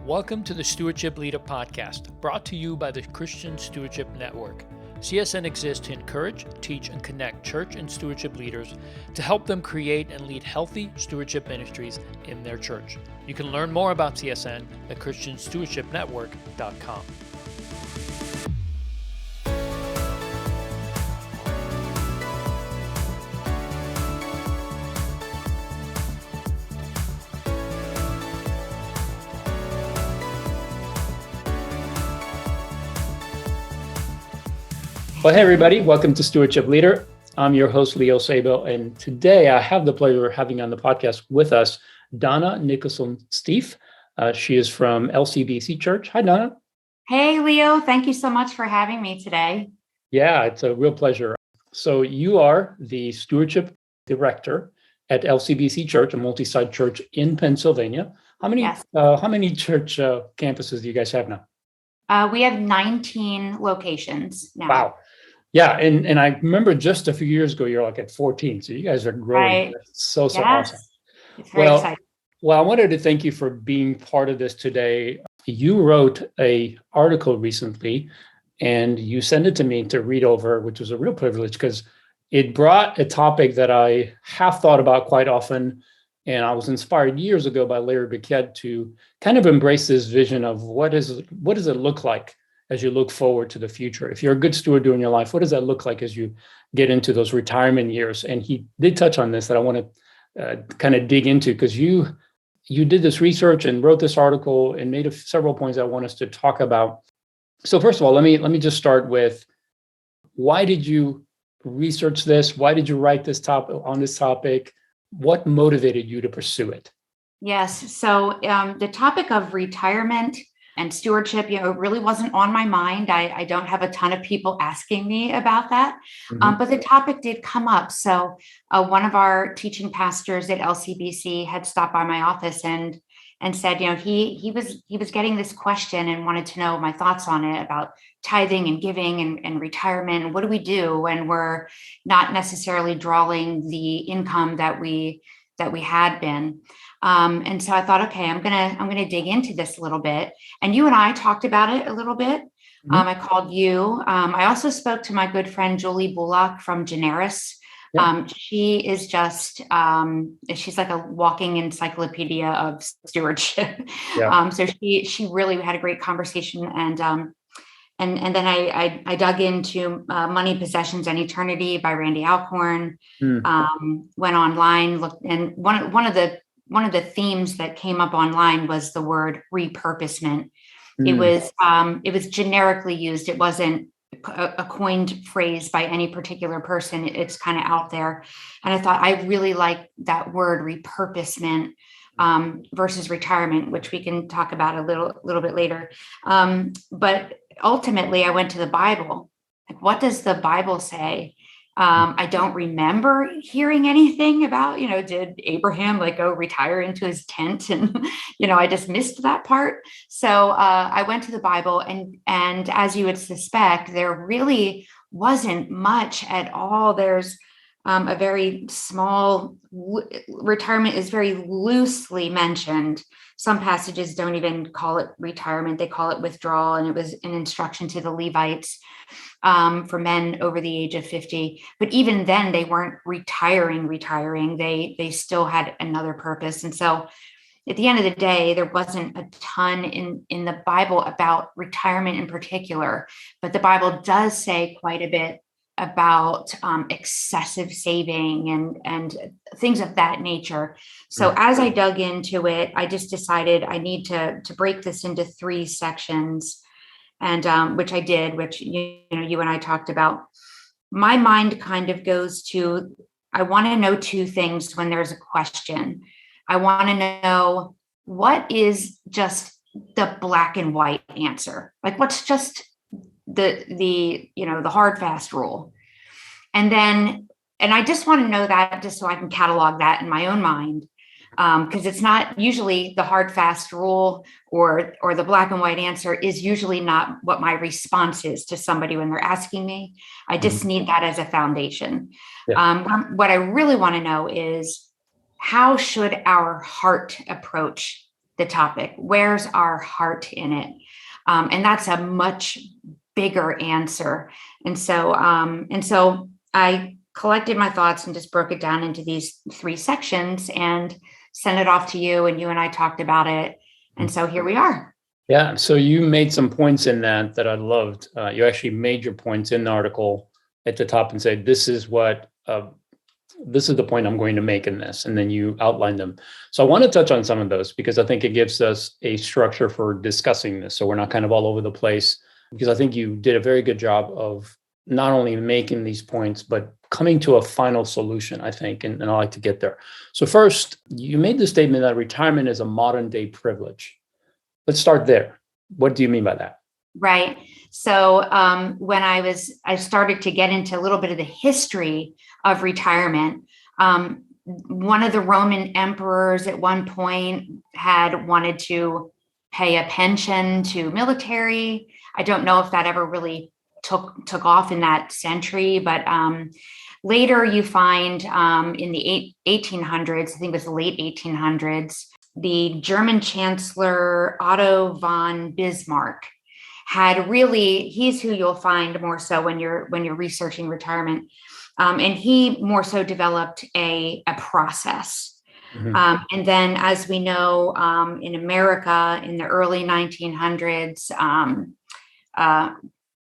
Welcome to the Stewardship Leader Podcast, brought to you by the Christian Stewardship Network. CSN exists to encourage, teach, and connect church and stewardship leaders to help them create and lead healthy stewardship ministries in their church. You can learn more about CSN at ChristianStewardshipNetwork.com. Well, hey, everybody. Welcome to Stewardship Leader. I'm your host, Leo Sabo, and today I have the pleasure of having on the podcast with us Donna Nicholson-Steve. She is from LCBC Church. Hi, Donna. Hey, Leo. Thank you so much for having me today. Yeah, it's a real pleasure. So you are the Stewardship Director at LCBC Church, a multi-site church in Pennsylvania. How many church campuses do you guys have now? We have 19 locations now. Wow. Yeah, and I remember just a few years ago, you're like at 14. So you guys are growing. Right. That's so Yes. awesome. It's very exciting. Well, I wanted to thank you for being part of this today. You wrote an article recently, and you sent it to me to read over, which was a real privilege because it brought a topic that I have thought about quite often. And I was inspired years ago by Larry Burkett to kind of embrace this vision of what does it look like as you look forward to the future. If you're a good steward during your life, what does that look like as you get into those retirement years? And he did touch on this that I want to kind of dig into, because you did this research and wrote this article and made several points I want us to talk about. So first of all, let me just start with, why did you research this? Why did you write this topic? What motivated you to pursue it? Yes. So the topic of retirement and stewardship, really wasn't on my mind. I don't have a ton of people asking me about that, but the topic did come up. So one of our teaching pastors at LCBC had stopped by my office and said, he was getting this question and wanted to know my thoughts on it about tithing and giving and retirement. And what do we do when we're not necessarily drawing the income that we had been? And so I thought, okay, I'm gonna dig into this a little bit. And you and I talked about it a little bit. I called you. I also spoke to my good friend Julie Bullock from Generis. She is just she's like a walking encyclopedia of stewardship. So she really had a great conversation, and then I dug into Money, Possessions, and Eternity by Randy Alcorn. Went online, looked, and one of the themes that came up online was the word repurpose-ment. It was generically used. It wasn't a coined phrase by any particular person. It's kind of out there. And I thought I really like that word repurpose-ment versus retirement, which we can talk about a little bit later. But ultimately I went to the Bible. Like, what does the Bible say? I don't remember hearing anything about, did Abraham go retire into his tent? And, I just missed that part. So I went to the Bible, and as you would suspect, there really wasn't much at all. There's a very small retirement is very loosely mentioned. Some passages don't even call it retirement. They call it withdrawal. And it was an instruction to the Levites for men over the age of 50. But even then, they weren't retiring. They still had another purpose. And so at the end of the day, there wasn't a ton in the Bible about retirement in particular. But the Bible does say quite a bit about excessive saving and things of that nature. So as I dug into it, I just decided I need to break this into 3 sections, and which I did, which you and I talked about. My mind kind of goes to, I want to know 2 things when there's a question. I want to know, what is just the black and white answer? Like, what's just the hard, fast rule. And I just want to know that just so I can catalog that in my own mind. Because it's not usually the hard, fast rule or the black and white answer is usually not what my response is to somebody when they're asking me. I just need that as a foundation. What I really want to know is, how should our heart approach the topic? Where's our heart in it? And that's a much bigger answer. And so I collected my thoughts and just broke it down into these 3 sections and sent it off to you, and you and I talked about it. And so here we are. Yeah. So you made some points in that I loved. You actually made your points in the article at the top and said, this is the point I'm going to make in this. And then you outlined them. So I want to touch on some of those because I think it gives us a structure for discussing this. So we're not kind of all over the place, because I think you did a very good job of not only making these points, but coming to a final solution, I think, and I like to get there. So first, you made the statement that retirement is a modern day privilege. Let's start there. What do you mean by that? Right. So when I started to get into a little bit of the history of retirement, one of the Roman emperors at one point had wanted to pay a pension to military. I don't know if that ever really took off in that century, but later you find in the 1800s, I think it was the late 1800s, the German Chancellor Otto von Bismarck had really, he's who you'll find more so when you're researching retirement. And he more so developed a process. Mm-hmm. And then, as we know, in America in the early 1900s,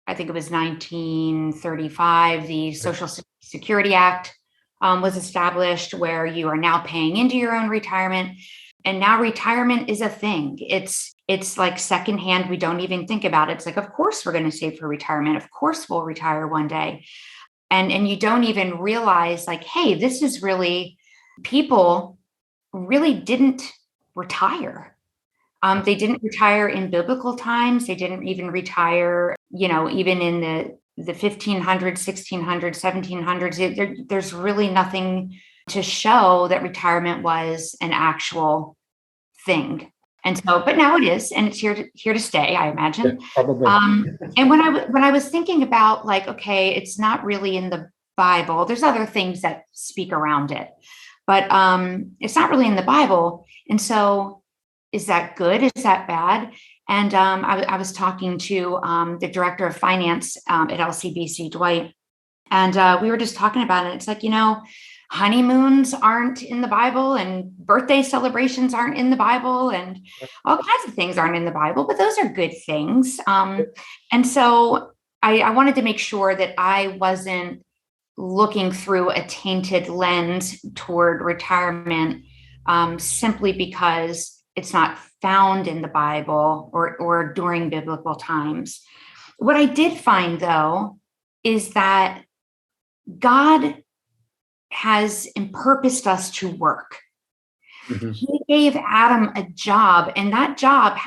I think it was 1935, the Social Security Act was established, where you are now paying into your own retirement. And now retirement is a thing. It's like secondhand. We don't even think about it. It's like, of course, we're going to save for retirement. Of course, we'll retire one day. And you don't even realize, like, hey, this is really, people really didn't retire. They didn't retire in biblical times. They didn't even retire, even in the 1500s, 1600s, 1700s. There's really nothing to show that retirement was an actual thing. And so, but now it is, and it's here to stay, I imagine. Yeah, probably. And when I was thinking about, like, okay, it's not really in the Bible. There's other things that speak around it, but it's not really in the Bible. And so, is that good? Is that bad? And I was talking to the director of finance at LCBC, Dwight, and we were just talking about it. It's like, honeymoons aren't in the Bible, and birthday celebrations aren't in the Bible, and all kinds of things aren't in the Bible, but those are good things. And so I wanted to make sure that I wasn't looking through a tainted lens toward retirement simply because it's not found in the Bible or during biblical times. What I did find, though, is that God has purposed us to work. Mm-hmm. He gave Adam a job, and that job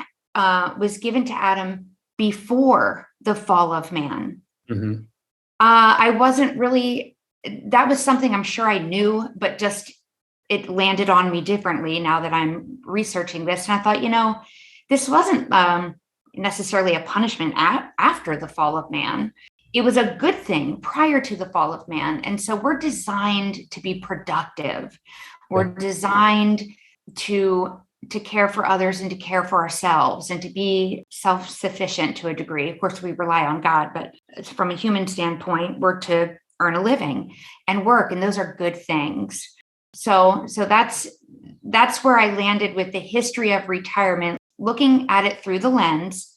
was given to Adam before the fall of man. Mm-hmm. I wasn't really, that was something I'm sure I knew, but just it landed on me differently now that I'm researching this. And I thought, this wasn't necessarily a punishment after the fall of man. It was a good thing prior to the fall of man. And so we're designed to be productive. We're designed to care for others and to care for ourselves and to be self-sufficient to a degree. Of course, we rely on God, but from a human standpoint, we're to earn a living and work, and those are good things. So that's where I landed with the history of retirement, looking at it through the lens.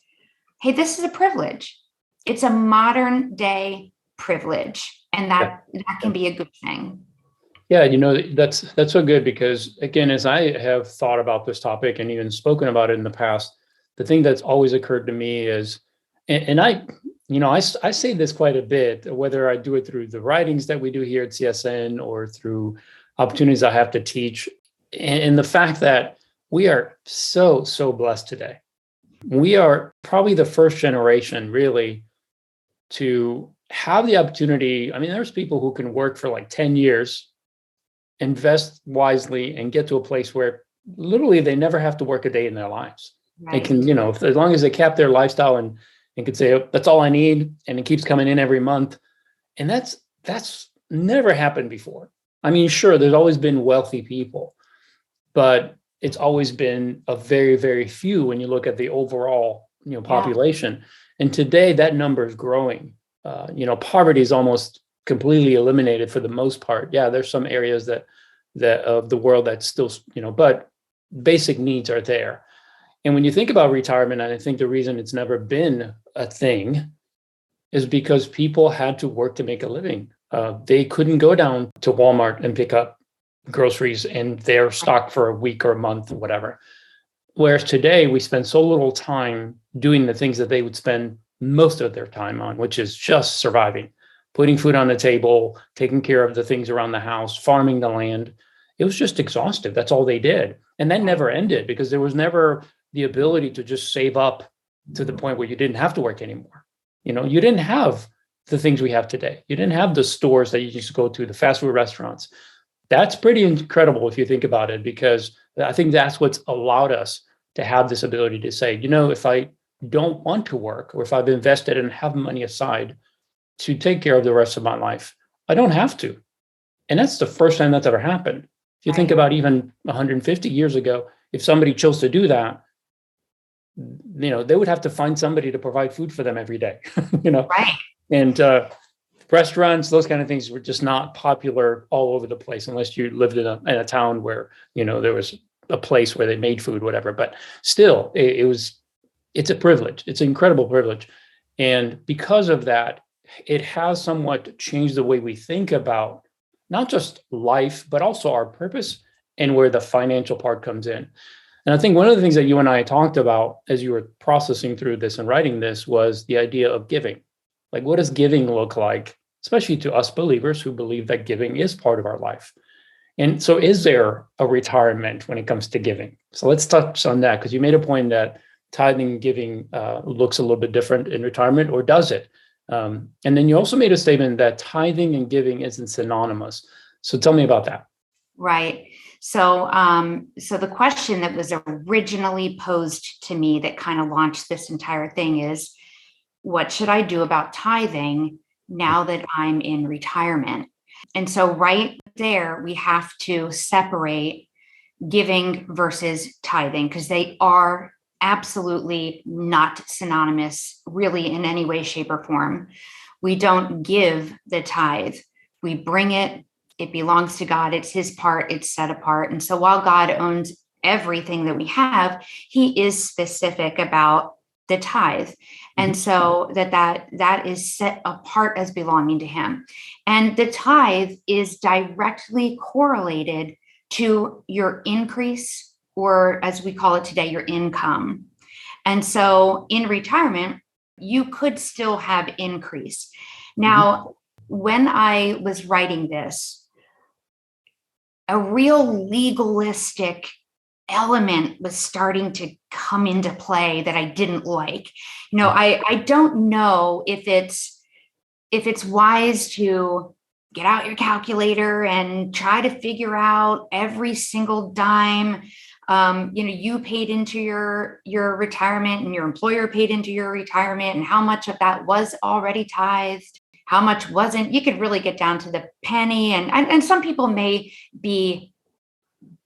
Hey, this is a privilege. It's a modern day privilege, and that can be a good thing. Yeah, that's so good, because again, as I have thought about this topic and even spoken about it in the past, the thing that's always occurred to me is, and I say this quite a bit, whether I do it through the writings that we do here at CSN or through opportunities I have to teach, and the fact that we are so blessed today. We are probably the first generation, really, to have the opportunity. I mean, there's people who can work for like 10 years, invest wisely, and get to a place where literally they never have to work a day in their lives. Right. They can, as long as they cap their lifestyle and can say, oh, that's all I need, and it keeps coming in every month. And that's never happened before. I mean, sure, there's always been wealthy people, but it's always been a very, very few when you look at the overall, population. And today that number is growing. Poverty is almost completely eliminated for the most part. Yeah, there's some areas that of the world that still, but basic needs are there. And when you think about retirement, and I think the reason it's never been a thing is because people had to work to make a living. They couldn't go down to Walmart and pick up groceries and they're stocked for a week or a month or whatever. Whereas today we spend so little time doing the things that they would spend most of their time on, which is just surviving, putting food on the table, taking care of the things around the house, farming the land. It was just exhaustive. That's all they did. And that never ended because there was never the ability to just save up to the point where you didn't have to work anymore. You didn't have the things we have today. You didn't have the stores that you used to go to, the fast food restaurants. That's pretty incredible if you think about it, because I think that's what's allowed us to have this ability to say, if I don't want to work, or if I've invested and have money aside to take care of the rest of my life, I don't have to. And that's the first time that's ever happened. If you think about even 150 years ago, if somebody chose to do that, they would have to find somebody to provide food for them every day, Right. And restaurants, those kind of things were just not popular all over the place, unless you lived in a town where, there was a place where they made food, whatever. But still, it's a privilege. It's an incredible privilege. And because of that, it has somewhat changed the way we think about not just life, but also our purpose and where the financial part comes in. And I think one of the things that you and I talked about as you were processing through this and writing this was the idea of giving. Like, what does giving look like, especially to us believers who believe that giving is part of our life? And so is there a retirement when it comes to giving? So let's touch on that, because you made a point that tithing and giving looks a little bit different in retirement, or does it? And then you also made a statement that tithing and giving isn't synonymous. So tell me about that. Right. So the question that was originally posed to me that kind of launched this entire thing is, what should I do about tithing now that I'm in retirement? And so right there, we have to separate giving versus tithing, because they are absolutely not synonymous, really, in any way, shape, or form. We don't give the tithe. We bring it. It belongs to God. It's his part. It's set apart. And so while God owns everything that we have, he is specific about the tithe. And so that is set apart as belonging to him. And the tithe is directly correlated to your increase, or as we call it today, your income. And so in retirement, you could still have increase. Now, when I was writing this, a real legalistic element was starting to come into play that I didn't like. I don't know if it's wise to get out your calculator and try to figure out every single dime you paid into your retirement and your employer paid into your retirement, and how much of that was already tithed, how much wasn't. You could really get down to the penny, and some people may be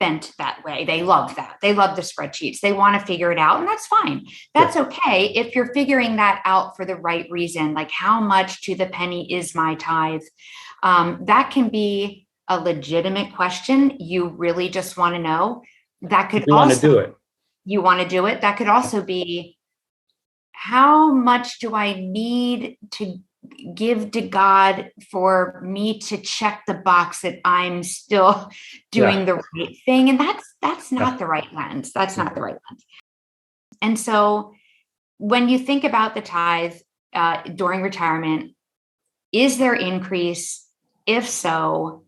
bent that way. They love that. They love the spreadsheets. They want to figure it out, and that's fine. That's okay if you're figuring that out for the right reason, like how much to the penny is my tithe. That can be a legitimate question. You really just want to know. That could want to do it. You want to do it. That could also be, how much do I need to give to God for me to check the box that I'm still doing the right thing? And that's not the right lens. That's not the right lens. And so when you think about the tithe during retirement, is there increase? If so,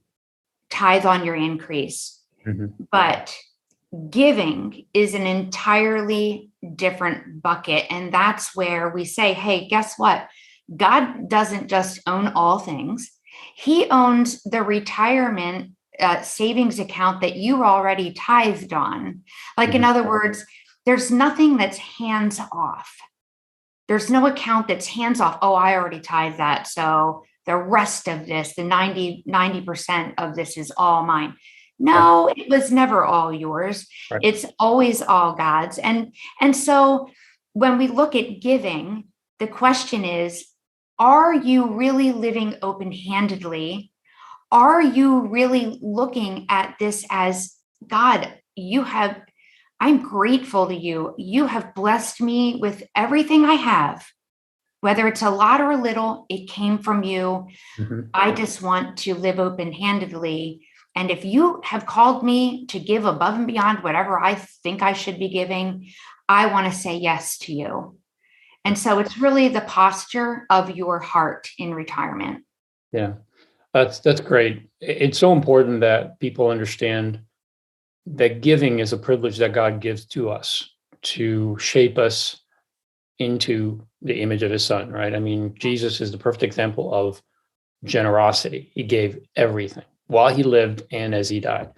tithe on your increase. But giving is an entirely different bucket. And that's where we say, hey, guess what? God doesn't just own all things. He owns the retirement savings account that you already tithed on. Like, in other words, there's nothing that's hands off. There's no account that's hands off. Oh, I already tithed that. So the rest of this, the 90% of this is all mine. Yeah. No, it was never all yours. Right. It's always all God's. And so when we look at giving, the question is, are you really living open-handedly? Are you really looking at this as, God, I'm grateful to you. You have blessed me with everything I have, whether it's a lot or a little, it came from you. Mhm. I just want to live open-handedly. And if you have called me to give above and beyond whatever I think I should be giving, I want to say yes to you. And so it's really the posture of your heart in retirement. Yeah. That's great. It's so important that people understand that giving is a privilege that God gives to us to shape us into the image of his son, right? I mean, Jesus is the perfect example of generosity. He gave everything while he lived and as he died.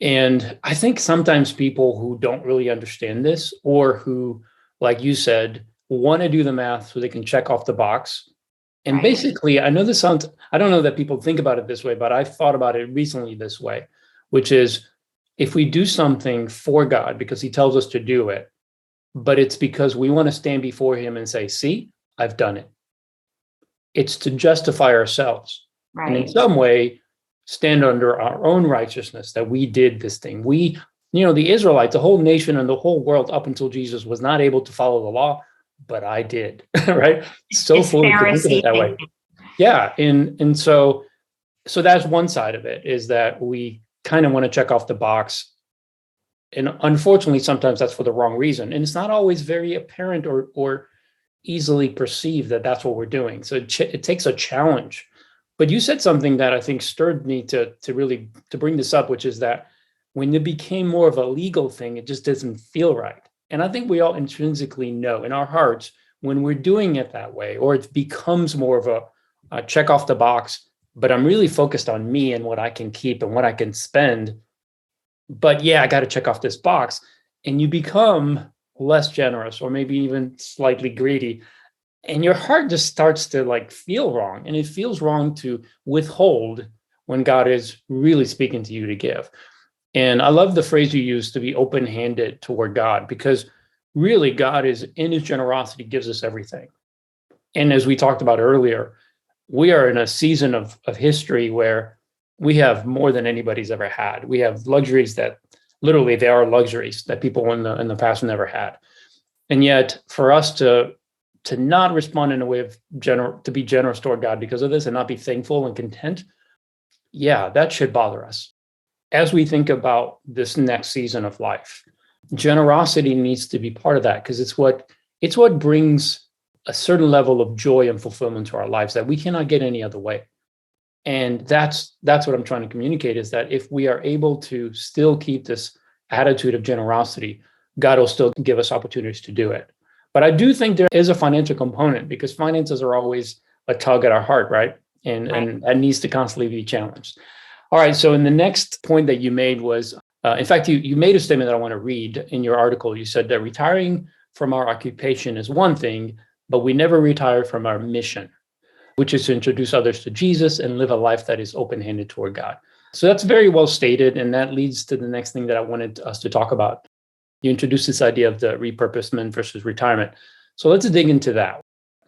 And I think sometimes people who don't really understand this, or who, like you said, want to do the math so they can check off the box. And Right. basically, I know this sounds, I don't know that people think about it this way, but I've thought about it recently this way, which is if we do something for God because he tells us to do it, but it's because we want to stand before him and say, see, I've done it. It's to justify ourselves. And in Right. some way, stand under our own righteousness that we did this thing. The Israelites, the whole nation and the whole world up until Jesus was not able to follow the law, but I did, right? So It's foolish to think of it Pharisee that way. thinking. Yeah. And so that's one side of it, is that we kind of want to check off the box. And unfortunately, sometimes that's for the wrong reason. And it's not always very apparent or easily perceive that that's what we're doing. So it takes a challenge. But you said something that I think stirred me to really to bring this up, which is that when it became more of a legal thing, it just doesn't feel right. And I think we all intrinsically know in our hearts when we're doing it that way, or it becomes more of a check off the box, but I'm really focused on me and what I can keep and what I can spend. But yeah, I got to check off this box. And you become less generous or maybe even slightly greedy, and your heart just starts to like feel wrong, and it feels wrong to withhold when God is really speaking to you to give. And I love the phrase you use, to be open-handed toward God, because really God is in his generosity gives us everything. And as we talked about earlier, we are in a season of history where we have more than anybody's ever had. We have luxuries that literally they are luxuries that people in the past never had. And yet for us to not respond in a way of to be generous toward God because of this and not be thankful and content, yeah, that should bother us. As we think about this next season of life, generosity needs to be part of that, because it's what brings a certain level of joy and fulfillment to our lives that we cannot get any other way. And that's what I'm trying to communicate, is that if we are able to still keep this attitude of generosity, God will still give us opportunities to do it. But I do think there is a financial component, because finances are always a tug at our heart, right? And that needs to constantly be challenged. All right. So in the next point that you made was, in fact, you made a statement that I want to read in your article. You said that retiring from our occupation is one thing, but we never retire from our mission, which is to introduce others to Jesus and live a life that is open-handed toward God. So that's very well stated. And that leads to the next thing that I wanted us to talk about. You introduced this idea of the repurpose-ment versus retirement. So let's dig into that.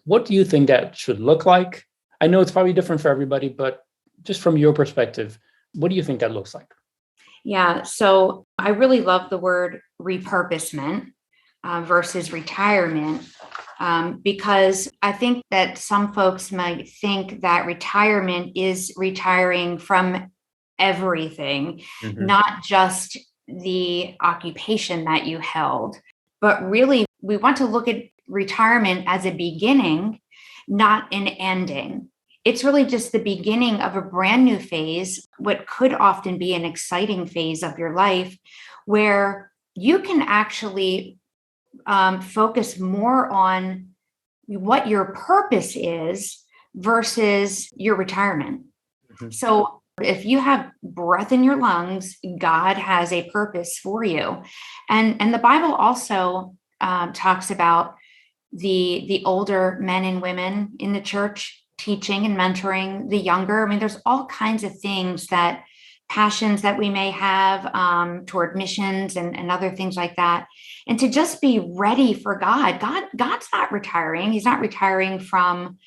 What do you think that should look like? I know it's probably different for everybody, but just from your perspective, what do you think that looks like? Yeah. So I really love the word repurposement versus retirement, because I think that some folks might think that retirement is retiring from everything, not just the occupation that you held. But really, we want to look at retirement as a beginning, not an ending. It's really just the beginning of a brand new phase, what could often be an exciting phase of your life, where you can actually focus more on what your purpose is versus your retirement. Mhm. So if you have breath in your lungs, God has a purpose for you. And the Bible also talks about the older men and women in the church teaching and mentoring the younger. I mean, there's all kinds of things that passions that we may have toward missions and other things like that, and to just be ready for God. God's not retiring. He's not retiring from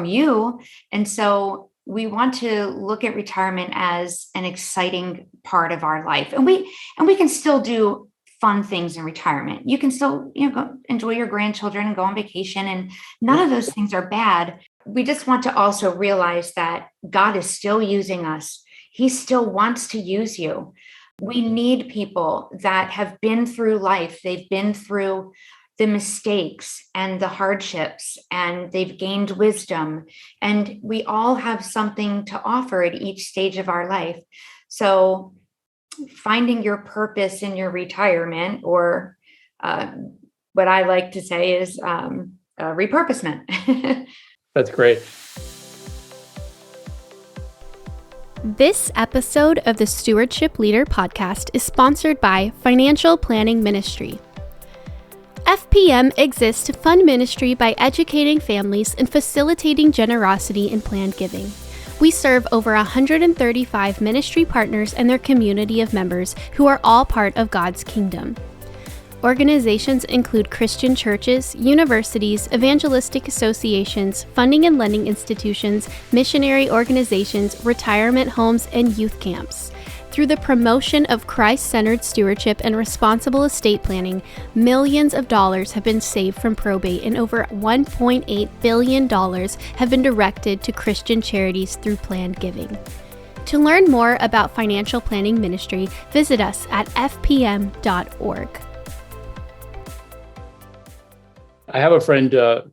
you. And so we want to look at retirement as an exciting part of our life. And we can still do fun things in retirement. You can still, go enjoy your grandchildren and go on vacation, and none of those things are bad. We just want to also realize that God is still using us. He still wants to use you. We need people that have been through life. They've been through the mistakes and the hardships, and they've gained wisdom. And we all have something to offer at each stage of our life. So finding your purpose in your retirement, or what I like to say is repurpose-ment. That's great. This episode of the Stewardship Leader podcast is sponsored by Financial Planning Ministry. FPM exists to fund ministry by educating families and facilitating generosity and planned giving. We serve over 135 ministry partners and their community of members who are all part of God's kingdom. Organizations include Christian churches, universities, evangelistic associations, funding and lending institutions, missionary organizations, retirement homes, and youth camps. Through the promotion of Christ-centered stewardship and responsible estate planning, millions of dollars have been saved from probate, and over $1.8 billion have been directed to Christian charities through planned giving. To learn more about financial planning ministry, visit us at fpm.org. I have a friend, a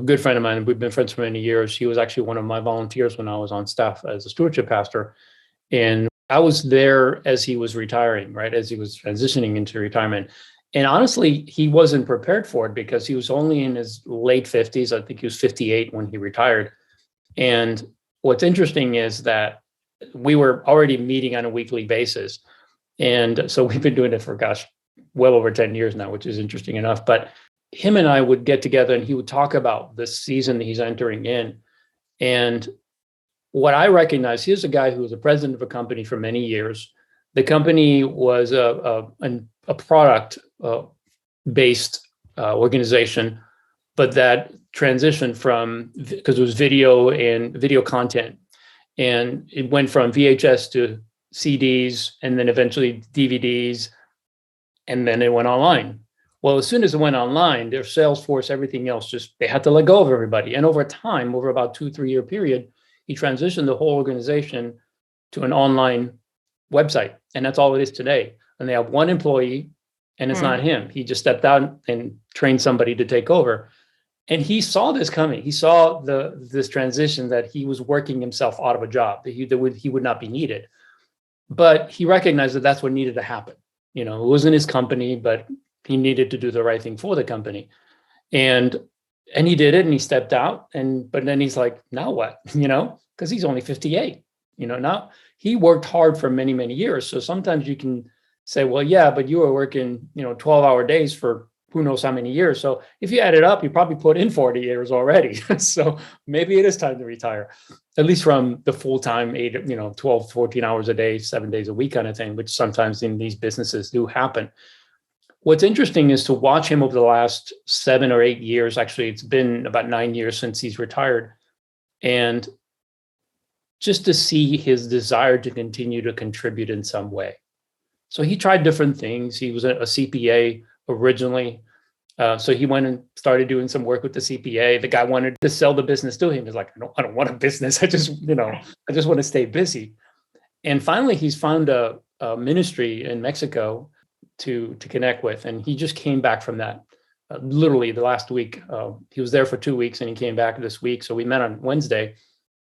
good friend of mine. We've been friends for many years. He was actually one of my volunteers when I was on staff as a stewardship pastor. And I was there as he was retiring, right? As he was transitioning into retirement. And honestly, he wasn't prepared for it because he was only in his late 50s. I think he was 58 when he retired. And what's interesting is that we were already meeting on a weekly basis. And so we've been doing it for, well over 10 years now, which is interesting enough. But him and I would get together and he would talk about the season that he's entering in. And what I recognize, here's a guy who was a president of a company for many years. The company was a product-based organization, but that transitioned from, because it was video content, and it went from VHS to CDs, and then eventually DVDs, and then it went online. Well, as soon as it went online, their sales force, everything else, they had to let go of everybody. And over time, over about 2-3 year period, he transitioned the whole organization to an online website. And that's all it is today. And they have one employee, and it's not him. He just stepped out and trained somebody to take over. And he saw this coming. He saw this transition, that he was working himself out of a job, that he would not be needed. But he recognized that that's what needed to happen. It wasn't his company, but he needed to do the right thing for the company. And he did it, and he stepped out. But then he's like, now what? Because he's only 58. Now he worked hard for many, many years. So sometimes you can say, well, yeah, but you were working, 12-hour days for who knows how many years. So if you add it up, you probably put in 40 years already. So maybe it is time to retire, at least from the full-time 12, 14 hours a day, 7 days a week kind of thing, which sometimes in these businesses do happen. What's interesting is to watch him over the last 7 or 8 years. Actually, it's been about 9 years since he's retired. And just to see his desire to continue to contribute in some way. So he tried different things. He was a CPA originally. So he went and started doing some work with the CPA. The guy wanted to sell the business to him. He's like, I don't want a business. I just want to stay busy. And finally, he's found a ministry in Mexico to connect with. And he just came back from that literally the last week. He was there for 2 weeks and he came back this week. So we met on Wednesday,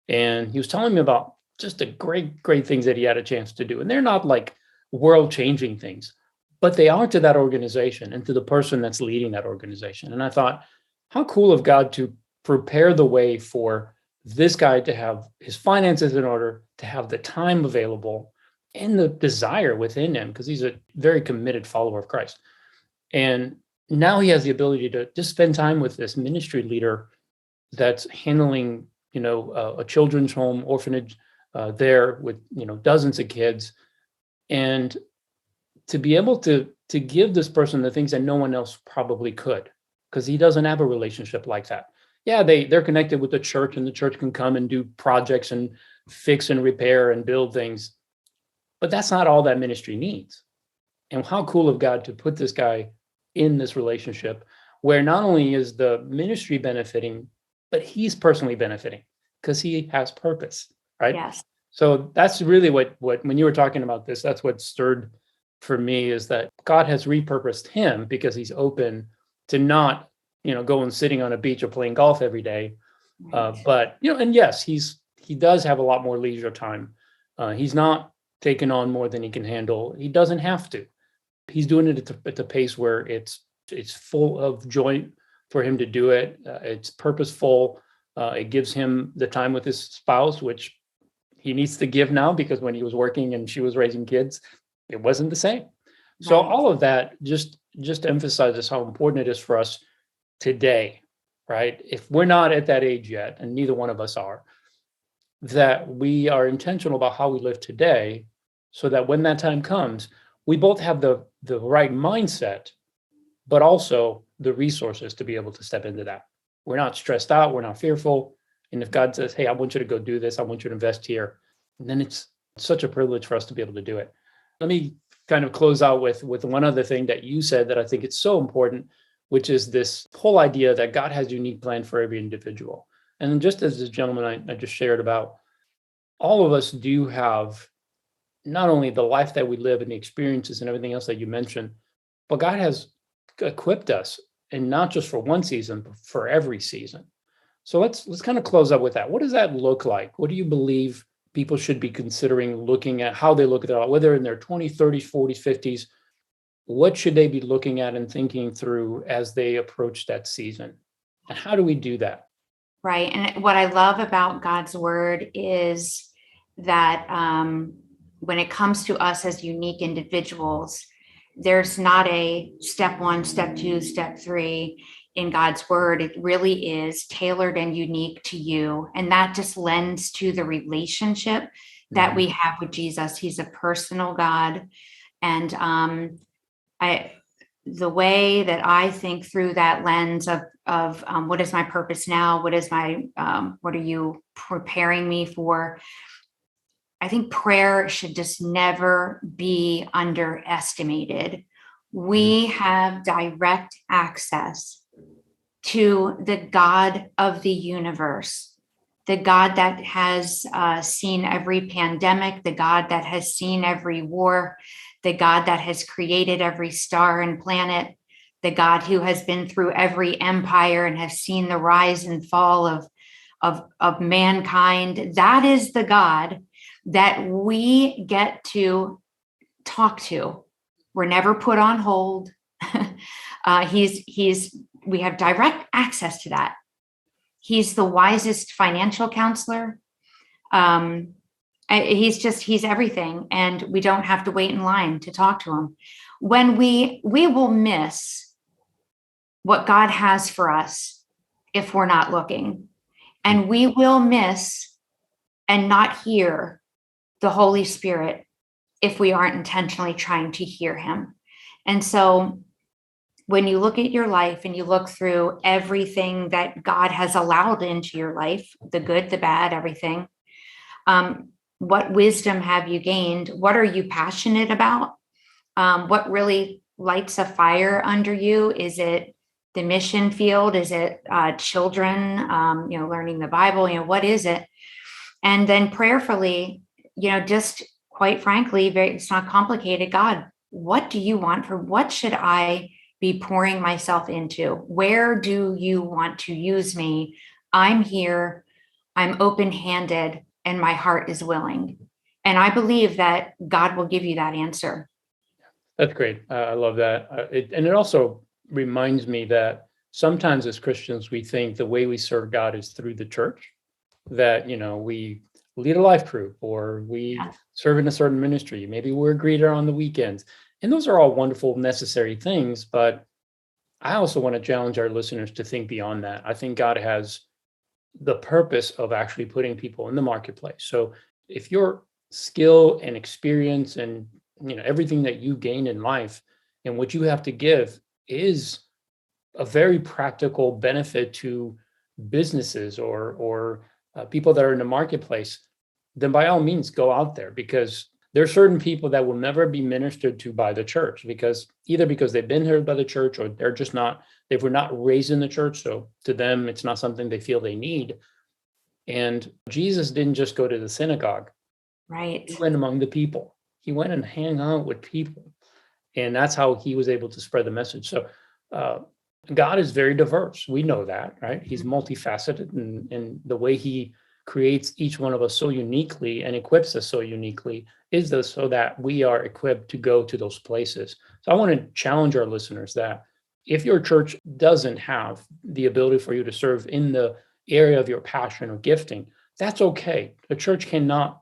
and he was telling me about just the great things that he had a chance to do. And they're not like world-changing things, but they are to that organization and to the person that's leading that organization. And I thought, how cool of God to prepare the way for this guy to have his finances in order, to have the time available and the desire within him, because he's a very committed follower of Christ. And now he has the ability to just spend time with this ministry leader that's handling, a children's home, orphanage, there with dozens of kids, and to be able to give this person the things that no one else probably could, because he doesn't have a relationship like that. Yeah, they're connected with the church, and the church can come and do projects and fix and repair and build things, but that's not all that ministry needs. And how cool of God to put this guy in this relationship where not only is the ministry benefiting, but he's personally benefiting because he has purpose, right? Yes. So that's really what when you were talking about this, that's what stirred for me, is that God has repurposed him because he's open to not, going sitting on a beach or playing golf every day. Right. But, and yes, he does have a lot more leisure time. He's not taking on more than he can handle. He doesn't have to. He's doing it at the pace where it's full of joy for him to do it. It's purposeful. It gives him the time with his spouse, which he needs to give now, because when he was working and she was raising kids, it wasn't the same. So Right. all of that just emphasizes how important it is for us today, right? If we're not at that age yet, and neither one of us are, that we are intentional about how we live today, so that when that time comes, we both have the right mindset, but also the resources to be able to step into that. We're not stressed out, we're not fearful. And if God says, hey, I want you to go do this, I want you to invest here, then it's such a privilege for us to be able to do it. Let me kind of close out with one other thing that you said that I think it's so important, which is this whole idea that God has a unique plan for every individual. And just as this gentleman I just shared about, all of us do have not only the life that we live and the experiences and everything else that you mentioned, but God has equipped us, and not just for one season, but for every season. So let's kind of close up with that. What does that look like? What do you believe people should be considering, looking at how they look at their life, whether in their 20s, 30s, 40s, 50s? What should they be looking at and thinking through as they approach that season? And how do we do that? Right. And what I love about God's word is that when it comes to us as unique individuals, there's not a step 1, step 2, step 3 in God's word. It really is tailored and unique to you. And that just lends to the relationship that we have with Jesus. He's a personal God. And the way that I think through that lens of what is my purpose now? What is my, what are you preparing me for? I think prayer should just never be underestimated. We have direct access to the God of the universe, the God that has seen every pandemic, the God that has seen every war, the God that has created every star and planet, the God who has been through every empire and has seen the rise and fall of mankind. That is the God that we get to talk to. We're never put on hold. We have direct access to that. He's the wisest financial counselor. He's everything, and we don't have to wait in line to talk to him. When we will miss what God has for us if we're not looking, and we will miss and not hear the Holy Spirit if we aren't intentionally trying to hear him. And so when you look at your life and you look through everything that God has allowed into your life, the good, the bad, everything, what wisdom have you gained? What are you passionate about? What really lights a fire under you? Is it the mission field? Is it children, learning the Bible? What is it? And then prayerfully, just quite frankly, it's not complicated. God, what do you want what should I be pouring myself into? Where do you want to use me? I'm here. I'm open-handed, and my heart is willing. And I believe that God will give you that answer. That's great. I love that. And it also reminds me that sometimes as Christians, we think the way we serve God is through the church, that, we lead a life group, or we serve in a certain ministry. Maybe we're a greeter on the weekends. And those are all wonderful, necessary things. But I also want to challenge our listeners to think beyond that. I think God has the purpose of actually putting people in the marketplace. So If your skill and experience and everything that you gain in life and what you have to give is a very practical benefit to businesses or people that are in the marketplace, then by all means go out there, because there are certain people that will never be ministered to by the church because they've been heard by the church or they were not raised in the church. So to them, it's not something they feel they need. And Jesus didn't just go to the synagogue. Right. He went among the people. He went and hang out with people. And that's how he was able to spread the message. So God is very diverse. We know that, right? He's multifaceted, and the way he creates each one of us so uniquely and equips us so uniquely is so that we are equipped to go to those places. So I want to challenge our listeners that if your church doesn't have the ability for you to serve in the area of your passion or gifting, that's okay. The church cannot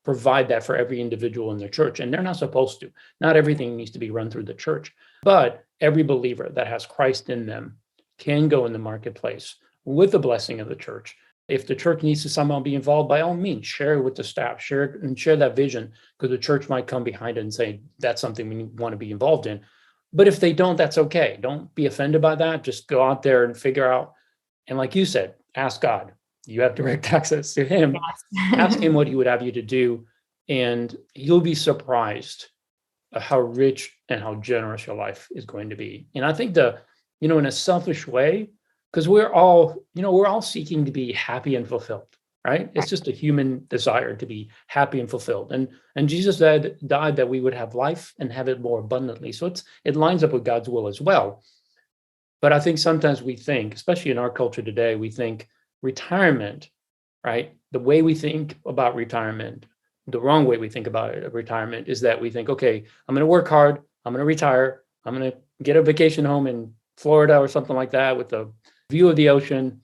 provide that for every individual in the church, and they're not supposed to. Not everything needs to be run through the church, but every believer that has Christ in them can go in the marketplace with the blessing of the church. If the church needs to somehow be involved, by all means, share it with the staff, share that vision, because the church might come behind it and say, that's something we want to be involved in. But if they don't, that's okay. Don't be offended by that. Just go out there and figure out. And like you said, ask God. You have direct access to him. Yes. Ask him what he would have you to do, and you'll be surprised at how rich and how generous your life is going to be. And I think in a selfish way, because we're all seeking to be happy and fulfilled, right? It's just a human desire to be happy and fulfilled. And Jesus died that we would have life and have it more abundantly. So it lines up with God's will as well. But I think sometimes we think, especially in our culture today, we think retirement, right? The way we think about retirement, the wrong way we think about retirement is that we think, okay, I'm going to work hard, I'm going to retire, I'm going to get a vacation home in Florida or something like that with a view of the ocean,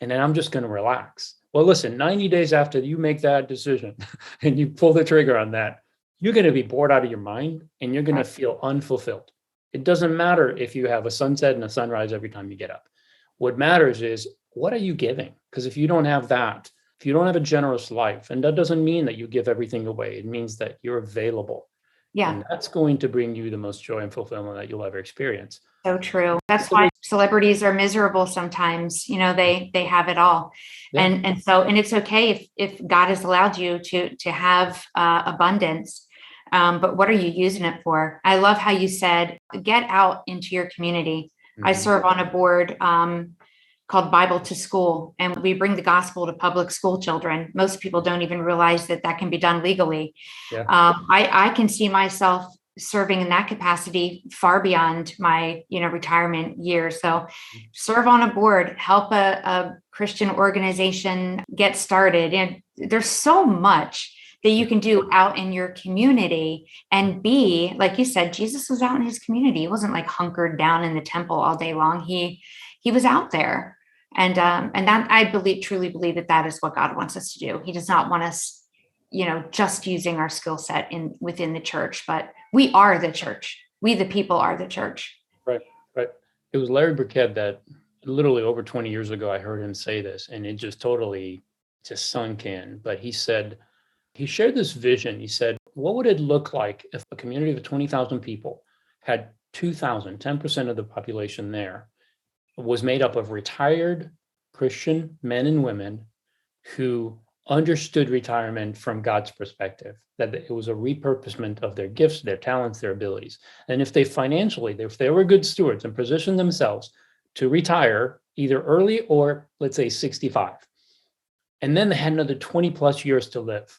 and then I'm just going to relax. Well, listen, 90 days after you make that decision and you pull the trigger on that, you're going to be bored out of your mind and you're going to feel unfulfilled. It doesn't matter if you have a sunset and a sunrise every time you get up. What matters is, what are you giving? Because if you don't have that, if you don't have a generous life, and that doesn't mean that you give everything away, it means that you're available. Yeah. And that's going to bring you the most joy and fulfillment that you'll ever experience. So true. That's why celebrities are miserable sometimes. They have it all. Yeah. And it's okay if God has allowed you to have abundance. But what are you using it for? I love how you said, get out into your community. Mm-hmm. I serve on a board called Bible to School, and we bring the gospel to public school children. Most people don't even realize that can be done legally. Yeah. I can see myself serving in that capacity far beyond my retirement years. So serve on a board, help a Christian organization get started. And there's so much that you can do out in your community and be, like you said, Jesus was out in his community. He wasn't like hunkered down in the temple all day long. He was out there. And that I truly believe that is what God wants us to do. He does not want us, just using our skill set within the church, but we are the church. We, the people, are the church. Right. It was Larry Burkett that literally over 20 years ago, I heard him say this, and it just totally just sunk in. But he shared this vision. He said, what would it look like if a community of 20,000 people had 2,000, 10% of the population there was made up of retired Christian men and women who understood retirement from God's perspective, that it was a repurpose-ment of their gifts, their talents, their abilities. And if they were good stewards and positioned themselves to retire either early or let's say 65, and then they had another 20 plus years to live.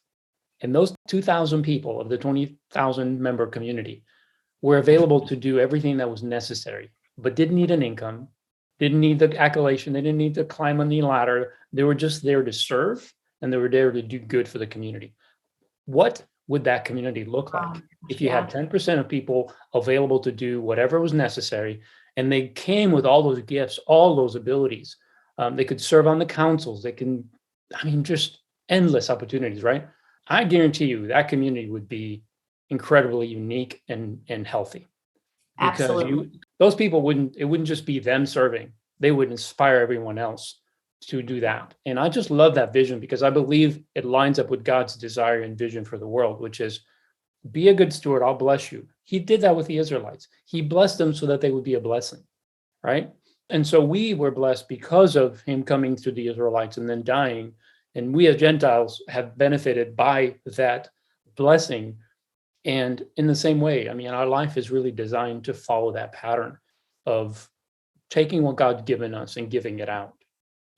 And those 2,000 people of the 20,000 member community were available to do everything that was necessary, but didn't need an income, didn't need the accolation, they didn't need to climb on the ladder. They were just there to serve, and they were there to do good for the community. What would that community look like if you had 10% of people available to do whatever was necessary, and they came with all those gifts, all those abilities? They could serve on the councils. Just endless opportunities, right? I guarantee you that community would be incredibly unique and healthy. Because Absolutely. Those people it wouldn't just be them serving. They would inspire everyone else to do that. And I just love that vision because I believe it lines up with God's desire and vision for the world, which is be a good steward, I'll bless you. He did that with the Israelites. He blessed them so that they would be a blessing, right? And so we were blessed because of him coming through the Israelites and then dying. And we as Gentiles have benefited by that blessing. And in the same way, I mean, our life is really designed to follow that pattern of taking what God's given us and giving it out.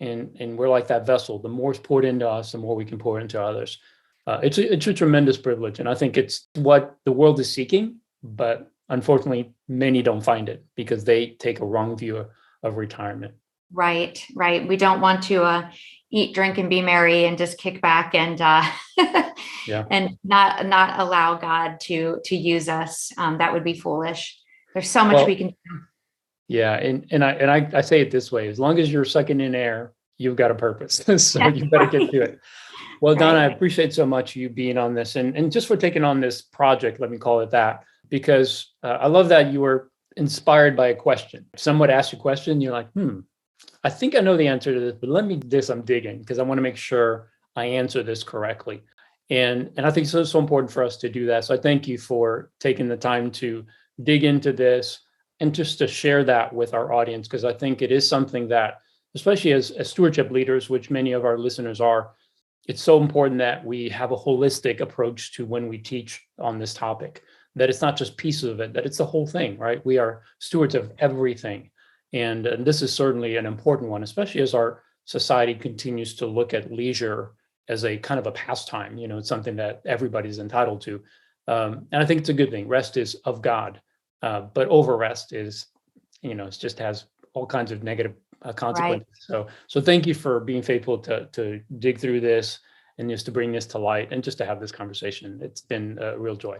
And we're like that vessel. The more is poured into us, the more we can pour into others. It's a tremendous privilege. And I think it's what the world is seeking, but unfortunately, many don't find it because they take a wrong view of retirement. Right. We don't want to eat, drink, and be merry and just kick back and and not allow God to use us. That would be foolish. There's so much we can do. Yeah, and I say it this way: as long as you're sucking in air, you've got a purpose. So you better get to it. Well, Donna, I appreciate so much you being on this and just for taking on this project, let me call it that, because I love that you were inspired by a question. Someone asked you a question, you're like, I think I know the answer to this, but I'm digging because I want to make sure I answer this correctly. And I think it's so important for us to do that. So I thank you for taking the time to dig into this and just to share that with our audience, because I think it is something that, especially as stewardship leaders, which many of our listeners are, it's so important that we have a holistic approach to when we teach on this topic, that it's not just pieces of it, that it's the whole thing, right? We are stewards of everything. And this is certainly an important one, especially as our society continues to look at leisure as a kind of a pastime. You know, it's something that everybody's entitled to. And I think it's a good thing. Rest is of God, but over rest is, it just has all kinds of negative consequences. Right. So thank you for being faithful to dig through this and just to bring this to light and just to have this conversation. It's been a real joy.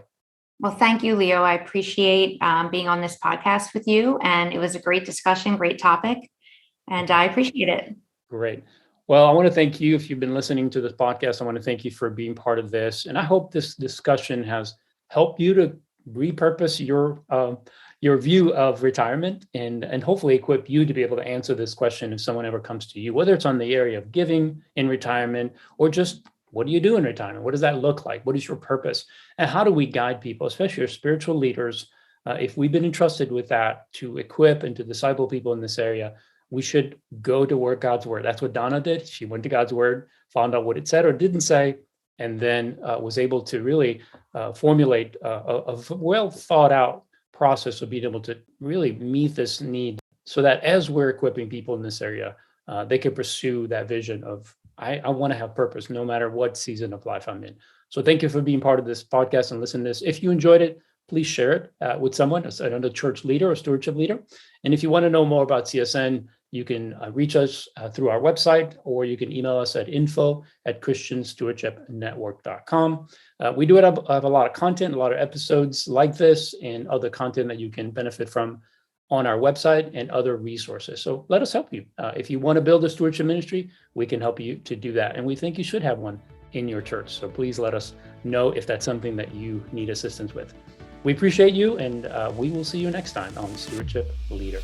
Well, thank you, Leo. I appreciate being on this podcast with you. And it was a great discussion, great topic. And I appreciate it. Great. Well, I want to thank you. If you've been listening to this podcast, I want to thank you for being part of this. And I hope this discussion has helped you to repurpose your view of retirement and hopefully equip you to be able to answer this question if someone ever comes to you, whether it's on the area of giving in retirement or just what do you do in retirement? What does that look like? What is your purpose? And how do we guide people, especially our spiritual leaders, if we've been entrusted with that to equip and to disciple people in this area, we should go to where God's word. That's what Donna did. She went to God's word, found out what it said or didn't say, and then was able to really formulate a well thought out process of being able to really meet this need so that as we're equipping people in this area, they can pursue that vision of, I want to have purpose no matter what season of life I'm in. So thank you for being part of this podcast and listening to this. If you enjoyed it, please share it with someone, another church leader or stewardship leader. And if you want to know more about CSN, you can reach us through our website, or you can email us at info@christianstewardshipnetwork.com. We do have a lot of content, a lot of episodes like this and other content that you can benefit from on our website and other resources. So let us help you. If you want to build a stewardship ministry, we can help you to do that. And we think you should have one in your church. So please let us know if that's something that you need assistance with. We appreciate you, and we will see you next time on Stewardship Leader.